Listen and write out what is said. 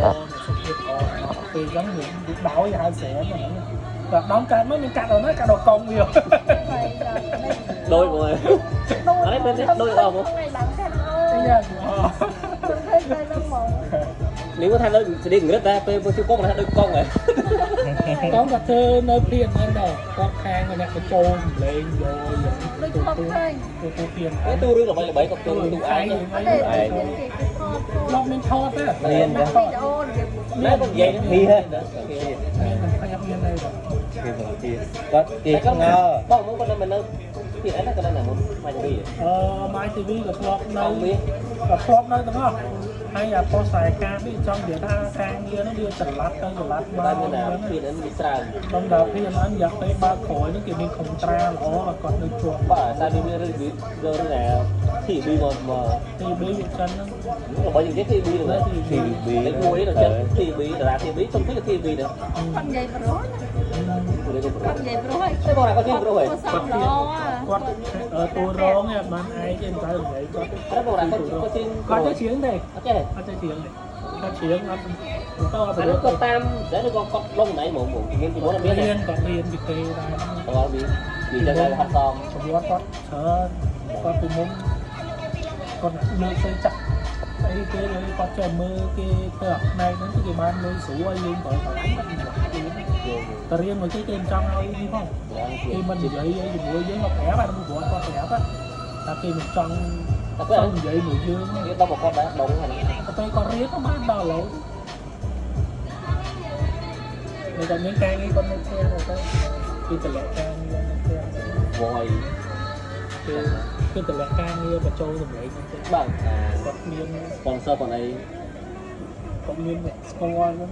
សុខភាពល្អពេលអញ្ចឹងវាដោយឲ្យស្រែដល់ដងកាត់មកមានកាត់ដល់ណាកាត់ដល់កងវាđôi rồi ở đây bên đôi ở không nếu có thay đôi thì đi rất ra pe chưa con là đôi con rồi កងក៏ធ្វើនៅព្រៀនហ្នឹងដែរគាត់ខាងអ្នកបញ្ចូលលេងយកដូចគាត់ឃើញទូព្រៀន cái tu rương là bảy cặp tu tu aiលោកមានថតទេ liền đấy lấy con dây nó hi hết đó មានតែមានអី có tiền không ngờ con muốn con mình đâu tiền ấy là con này muốn mày điម៉ាយ TV ក៏ធ្លាប់នៅ không biết ក៏ធ្លាប់នៅទាំងអស់ហើយអាពោះខ្សែការនេះចង់និយាយថាការងារហ្នឹងវាចល័តទៅចល័តមក đây như nào tiền ấy bị sao ដល់ដល់ពេលហ្នឹងយកទៅបើកក្រោយហ្នឹងគេមានខុំត្រាល្អហើយគាត់នៅជាប់ bà sao đi rồi rồi nào thì đi mà TV វាចិនហ្នឹង nhưng mà bao nhiêu cái TV được đấy TV cái cuối là chân TV là TV không biết là TV được គាត់និយាយប្រុសគាត់និយាយប្រុសហើយ cái con này có tiền rồi គាត់សំឡោ គាត់តួរងឯបានឯងទេមិនទៅនិយាយគាត់ cái con này có tiền គាត់ទៅជ្រៀងទេ ok អត់ទៅជ្រៀងទេគាត់ជ្រៀងអត់ទៅអត់ anh nó có tam để nó con lông này một game chỉ muốn là រៀ biết ន này គាត់រៀនពីគេដែរ rồi bị cho nên phát son ប្រវត្តិគាត់ច្រើនគាត់ពីមុនគាត់លើកទៅចាក់អីគេគាត់ចេះមើលគេទៅអាផ្នែកហ្នឹងគេបានលុយស្រួលឲ្យយើងប្រើកន្លែងគាត់ទៅរៀនមកគេមិនចង់ឲ្យនេះផងគេមិននិយាយអីជាមួយយើងគាត់ប្រាប់តែមួយគាត់ប្រាប់ថាគេមិនចង់ទៅនិយាយមួយយើង cái tao một con đã đúng rồi ទៅគាត់រៀនក៏បានដល់ឥឡូវតែតែមានការងារគាត់នៅផ្ទះទៅគឺតម្លាក់ការងារនៅផ្ទះ vòi គឺតម្លាក់ការងារបញ្ចូលសម្លេងហ្នឹងទៅ bằng គាត់មាន sponsor còn đây គាត់មានអ្នកស្គាល់ហ្នឹង